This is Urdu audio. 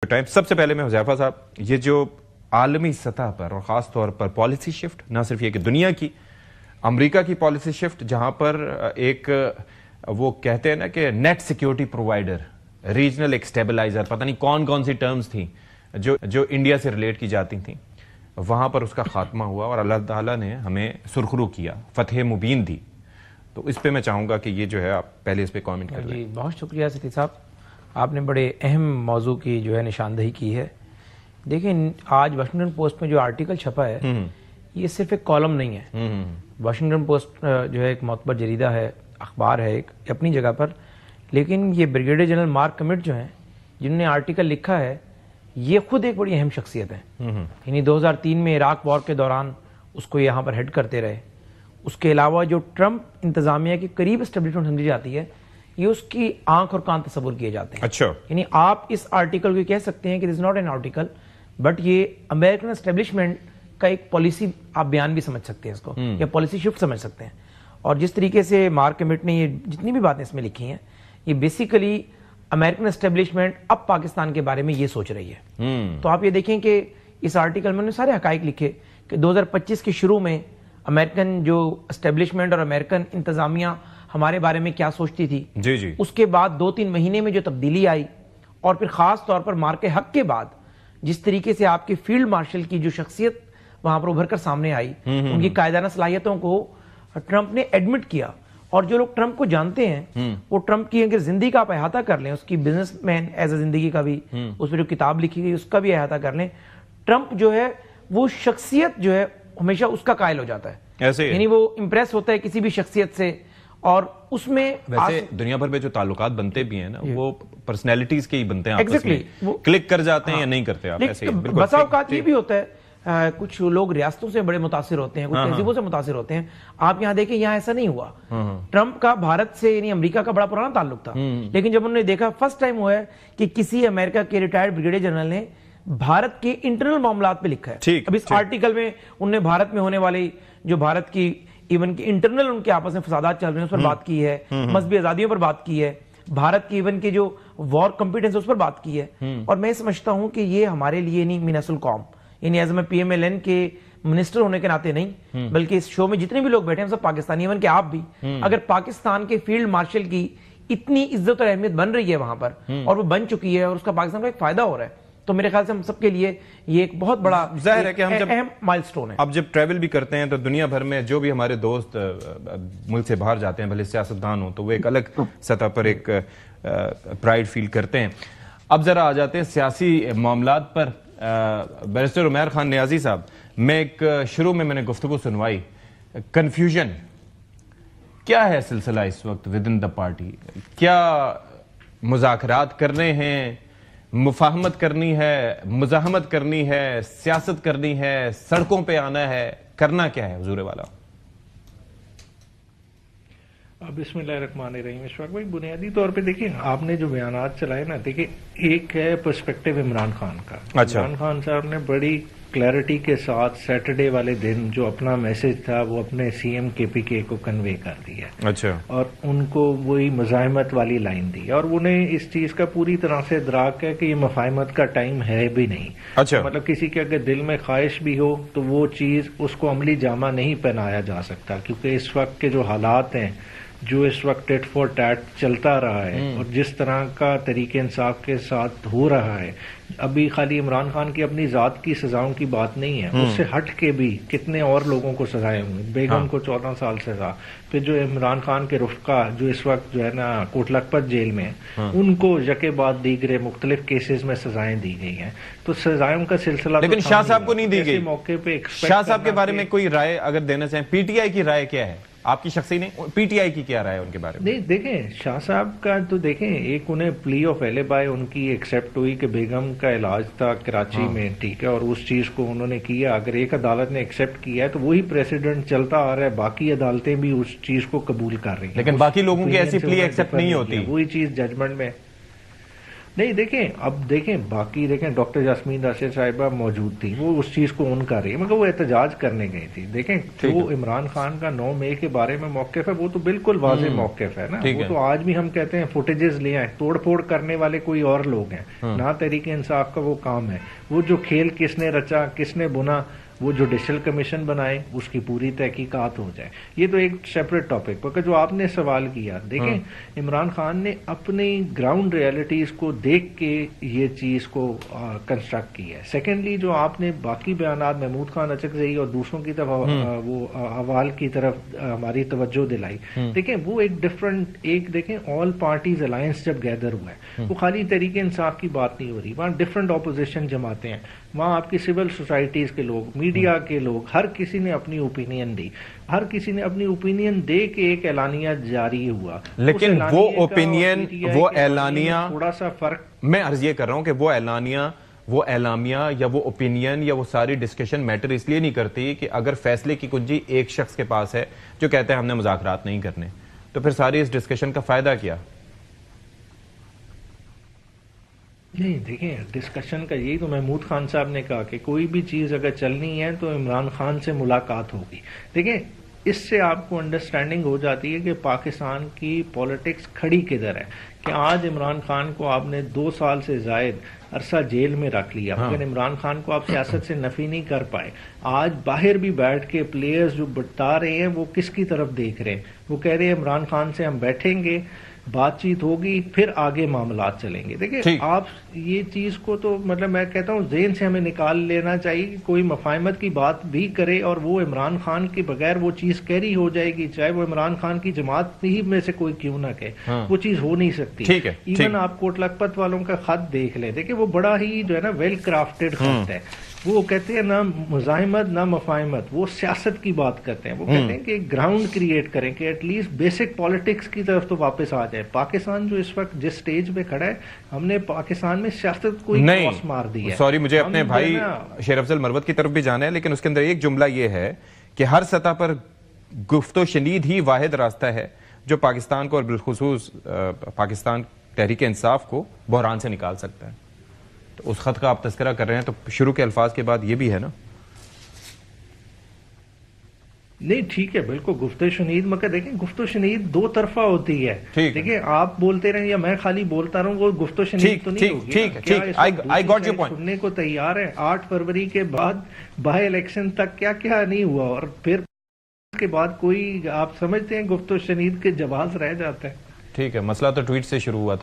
بتائیں. سب سے پہلے میں حذیفہ صاحب, یہ جو عالمی سطح پر اور خاص طور پر پالیسی شفٹ, نہ صرف یہ کہ دنیا کی, امریکہ کی پالیسی شفٹ, جہاں پر ایک وہ کہتے ہیں نا کہ نیٹ سیکیورٹی پرووائڈر, ریجنل ایک اسٹیبلائزر, پتہ نہیں کون کون سی ٹرمز تھیں جو انڈیا سے ریلیٹ کی جاتی تھیں, وہاں پر اس کا خاتمہ ہوا اور اللہ تعالیٰ نے ہمیں سرخرو کیا, فتح مبین دی. تو اس پہ میں چاہوں گا کہ یہ جو ہے آپ پہلے اس پہ کامنٹ کر لیں. جی بہت شکریہ ستی صاحب, آپ نے بڑے اہم موضوع کی جو ہے نشاندہی کی ہے. دیکھیں آج واشنگٹن پوسٹ میں جو آرٹیکل چھپا ہے یہ صرف ایک کالم نہیں ہے. واشنگٹن پوسٹ جو ہے ایک معتبر جریدہ ہے, اخبار ہے ایک اپنی جگہ پر, لیکن یہ بریگیڈیئر جنرل مارک کمٹ جو ہیں جنہوں نے آرٹیکل لکھا ہے یہ خود ایک بڑی اہم شخصیت ہے. یعنی 2003 میں عراق وار کے دوران اس کو یہاں پر ہیڈ کرتے رہے. اس کے علاوہ جو ٹرمپ انتظامیہ کے قریب اسٹیبلشمنٹ سمجھی جاتی ہے یہ اس کی آنکھ اور کان تصور کیے جاتے ہیں. اچھا, یعنی آپ اس آرٹیکل کو کہہ سکتے ہیں کہ this not an article but یہ امریکن اسٹیبلشمنٹ کا ایک پالیسی آپ بیان بھی سمجھ سکتے ہیں اس کو, یا پالیسی شفٹ سمجھ سکتے ہیں. اور جس طریقے سے مارک کمٹ نے یہ جتنی بھی باتیں اس میں لکھی ہیں یہ بیسیکلی امریکن اسٹیبلشمنٹ اب پاکستان کے بارے میں یہ سوچ رہی ہے. تو آپ یہ دیکھیں کہ اس آرٹیکل میں نے سارے حقائق لکھے کہ 2025 کے شروع میں امریکن جو اسٹیبلشمنٹ اور امریکن انتظامیہ ہمارے بارے میں کیا سوچتی تھی. جی اس کے بعد 2-3 مہینے میں جو تبدیلی آئی, اور پھر خاص طور پر مارک حق کے بعد جس طریقے سے آپ کے فیلڈ مارشل کی جو شخصیت وہاں پر ابھر کر سامنے آئی, ان کی قائدانہ صلاحیتوں کو ٹرمپ نے ایڈمٹ کیا. اور جو لوگ ٹرمپ کو جانتے ہیں وہ ٹرمپ کی اگر زندگی کا آپ احاطہ کر لیں, اس کی بزنس مین ایز اے زندگی کا بھی, اس پہ جو کتاب لکھی گئی اس کا بھی احاطہ کر لیں, ٹرمپ جو ہے وہ شخصیت جو ہے ہمیشہ اس کا قائل ہو جاتا ہے. یعنی وہ امپریس ہوتا ہے کسی بھی شخصیت سے, اور اس میں ویسے دنیا بھر میں جو تعلقات بنتے بھی ہیں نا وہ پرسنالٹیز کے ہی بنتے ہیں, آپس میں کلک کر جاتے ہیں یا نہیں کرتے. آپ ایسے بسا اوقات یہ بھی ہوتا ہے کچھ لوگ ریاستوں سے بڑے متاثر ہوتے ہیں, کچھ تہذیبوں سے متاثر ہوتے ہیں. آپ یہاں دیکھیں یہاں ایسا نہیں ہوا. ٹرمپ کا بھارت سے یعنی امریکہ کا بڑا پرانا تعلق تھا, لیکن جب انہوں نے دیکھا فرسٹ ٹائم ہوا ہے کہ کسی امریکہ کے ریٹائرڈ بریگیڈیئر جنرل نے بھارت کے انٹرنل معاملات پہ لکھا ہے. اب اس آرٹیکل میں انہوں نے بھارت میں ہونے والی جو بھارت کی ایون کی انٹرنل ان کے آپس میں فسادات چل رہے ہیں اس پر بات کی ہے, مذہبی آزادیوں پر بات کی ہے, بھارت کی ایون کی جو وار کمپیٹنس اس پر بات کی ہے. اور میں سمجھتا ہوں کہ یہ ہمارے لیے نہیں مینس القوم, یعنی ایز میں پی ایم ایل این کے منسٹر ہونے کے ناطے نہیں بلکہ اس شو میں جتنے بھی لوگ بیٹھے ہیں سب پاکستانی, ایون کہ آپ بھی, اگر پاکستان کے فیلڈ مارشل کی اتنی عزت اور اہمیت بن رہی ہے وہاں پر اور وہ بن چکی ہے اور اس کا پاکستان کا ایک فائدہ ہو رہا ہے, تو میرے خیال سے ہم سب کے لیے یہ ایک بہت بڑا ظاہر ہے کہ ہم جب اہم مائل سٹون ہے. اب جب ٹریول بھی کرتے ہیں تو دنیا بھر میں جو بھی ہمارے دوست ملک سے باہر جاتے ہیں, بھلے سیاستدان ہوں, تو وہ ایک الگ سطح پر ایک پرائیڈ فیل کرتے ہیں. اب ذرا آ جاتے ہیں سیاسی معاملات پر. بیرسٹر عمیر خان نیازی صاحب, میں ایک شروع میں نے گفتگو سنوائی, کنفیوژن کیا ہے سلسلہ اس وقت ود ان دا پارٹی, کیا مذاکرات کرنے ہیں, مفاہمت کرنی ہے, مزاحمت کرنی ہے, سیاست کرنی ہے, سڑکوں پہ آنا ہے, کرنا کیا ہے حضور والا؟ بسم اللہ الرحمن الرحیم. اشفاق بھائی, بنیادی طور پہ دیکھیں آپ نے جو بیانات چلائے نا, دیکھیں ایک ہے پرسپیکٹو عمران خان کا. عمران خان صاحب نے بڑی کلیئرٹی کے ساتھ سیٹرڈے والے دن جو اپنا میسج تھا وہ اپنے سی ایم کے پی کے کو کنوے کر دیا. اچھا. اور ان کو وہی مزاحمت والی لائن دی, اور انہیں اس چیز کا پوری طرح سے ادراک ہے کہ یہ مفاہمت کا ٹائم ہے بھی نہیں. اچھا. مطلب کسی کے اگر دل میں خواہش بھی ہو تو وہ چیز اس کو عملی جامہ نہیں پہنایا جا سکتا, کیونکہ اس وقت کے جو حالات ہیں, جو اس وقت ٹیٹ فور ٹیٹ چلتا رہا ہے اور جس طرح کا طریقے انصاف کے ساتھ ہو رہا ہے, ابھی خالی عمران خان کی اپنی ذات کی سزاؤں کی بات نہیں ہے, اس سے ہٹ کے بھی کتنے اور لوگوں کو سزائیں ہوئی. بیگم کو 14 سال سزا, پھر جو عمران خان کے رفقا جو اس وقت جو ہے نا کوٹ لکھپت جیل میں, ان کو یکے بعد دیگرے مختلف کیسز میں سزائیں دی گئی ہیں. تو سزائوں کا سلسلہ, لیکن شاہ صاحب کو نہیں دی گئی. موقع پہ شاہ صاحب کے بارے میں کوئی رائے اگر دینا چاہیں, پی ٹی آئی کی رائے کیا ہے, آپ کی شخصی نہیں, پی ٹی آئی کی کیا رائے ہے ان کے بارے میں؟ نہیں دیکھیں شاہ صاحب کا تو دیکھیں, ایک انہیں پلی آف ایلیبائی ان کی ایکسیپٹ ہوئی کہ بیگم کا علاج تھا کراچی میں, ٹھیک ہے, اور اس چیز کو انہوں نے کیا. اگر ایک عدالت نے ایکسیپٹ کیا ہے تو وہی پریسیڈنٹ چلتا آ رہا ہے, باقی عدالتیں بھی اس چیز کو قبول کر رہی ہیں, لیکن باقی لوگوں کی ایسی پلی ایکسیپٹ نہیں ہوتی. وہی چیز ججمنٹ میں نہیں دیکھیں، اب دیکھیں باقی دیکھیں ڈاکٹر یاسمین راشد صاحبہ موجود تھی، وہ اس چیز کو ان کر رہی ہے، مگر وہ احتجاج کرنے گئی تھی. دیکھیں جو عمران خان کا 9 مئی کے بارے میں موقف ہے وہ تو بالکل واضح موقف ہے نا. وہ تو آج بھی ہم کہتے ہیں فوٹیجز لے آئیں، توڑ پھوڑ کرنے والے کوئی اور لوگ ہیں، نہ تحریک انصاف کا وہ کام ہے. وہ جو کھیل کس نے رچا کس نے بنا، وہ جوڈیشل کمیشن بنائے، اس کی پوری تحقیقات ہو جائے. یہ تو ایک سیپریٹ ٹاپک. مگر جو آپ نے سوال کیا، دیکھیں عمران خان نے اپنی گراؤنڈ ریالٹیز کو دیکھ کے یہ چیز کو کنسٹرکٹ کی ہے. سیکنڈلی جو آپ نے باقی بیانات محمود خان اچکزئی اور دوسروں کی طرف وہ احوال کی طرف ہماری توجہ دلائی، دیکھیں وہ ایک ڈفرنٹ ایک دیکھیں آل پارٹیز الائنس جب گیدر ہوا ہے، وہ خالی تحریک انصاف کی بات نہیں ہو رہی، وہاں ڈفرنٹ اپوزیشن جماعتیں ہیں، وہاں آپ کی سول سوسائٹیز کے لوگ، میڈیا کے لوگ، ہر کسی نے اپنی اوپینین دی، ہر کسی نے اپنی اوپینین دے کے ایک اعلانیہ جاری ہوا. لیکن وہ اوپینین وہ اعلانیہ تھوڑا سا فرق، میں عرض یہ کر رہا ہوں کہ وہ اعلامیہ یا وہ اوپینین یا وہ ساری ڈسکشن میٹر اس لیے نہیں کرتی کہ اگر فیصلے کی کنجی ایک شخص کے پاس ہے جو کہتے ہیں ہم نے مذاکرات نہیں کرنے، تو پھر ساری اس ڈسکشن کا فائدہ کیا؟ نہیں دیکھیں ڈسکشن کا یہی تو محمود خان صاحب نے کہا کہ کوئی بھی چیز اگر چلنی ہے تو عمران خان سے ملاقات ہوگی. دیکھیں اس سے آپ کو انڈرسٹینڈنگ ہو جاتی ہے کہ پاکستان کی پولیٹکس کھڑی کدھر ہے. کہ آج عمران خان کو آپ نے 2 سال سے زائد عرصہ جیل میں رکھ لیا، مگر عمران خان کو آپ سیاست سے نفی نہیں کر پائے. آج باہر بھی بیٹھ کے پلیئرز جو بتا رہے ہیں وہ کس کی طرف دیکھ رہے ہیں، وہ کہہ رہے ہیں عمران خان سے ہم بیٹھیں گے، بات چیت ہوگی، پھر آگے معاملات چلیں گے. دیکھیں آپ یہ چیز کو تو مطلب میں کہتا ہوں ذہن سے ہمیں نکال لینا چاہیے کہ کوئی مفاہمت کی بات بھی کرے اور وہ عمران خان کے بغیر وہ چیز کیری ہو جائے گی، چاہے وہ عمران خان کی جماعت ہی میں سے کوئی کیوں نہ کہے، وہ چیز ہو نہیں سکتی. ایون آپ کوٹ لکھپت والوں کا خط دیکھ لیں، دیکھیں وہ بڑا ہی جو ہے نا ویل کرافٹڈ خط ہے. وہ کہتے ہیں نہ مزاحمت نہ مفاہمت، وہ سیاست کی بات کرتے ہیں. وہ کہتے ہیں کہ گراؤنڈ کریٹ کریں کہ ایٹ لیسٹ بیسک پالیٹکس کی طرف تو واپس آ جائے. پاکستان جو اس وقت جس سٹیج پہ کھڑا ہے، ہم نے پاکستان میں سیاست کو کراس مار دی ہے. سوری مجھے اپنے بھائی شیر افضل مروت کی طرف بھی جانا ہے، لیکن اس کے اندر ایک جملہ یہ ہے کہ ہر سطح پر گفت و شنید ہی واحد راستہ ہے جو پاکستان کو اور بالخصوص پاکستان تحریک انصاف کو بحران سے نکال سکتا ہے. تو اس خط کا آپ تذکرہ کر رہے ہیں تو شروع کے الفاظ کے بعد یہ بھی ہے نا؟ نہیں ٹھیک ہے بالکل گفت و شنید، مگر دیکھیں گفت و شنید 2 طرفہ ہوتی ہے. دیکھیں آپ بولتے رہیں یا میں خالی بولتا رہوں، وہ گفت و شنید تو نہیں ہوگی. سننے کو تیار ہے 8 فروری کے بعد بائی الیکشن تک کیا کیا نہیں ہوا، اور پھر کے بعد کوئی آپ سمجھتے ہیں گفت و شنید کے جواز رہ جاتا ہے؟ ٹھیک ہے، مسئلہ تو ٹویٹ سے شروع ہوا تھا.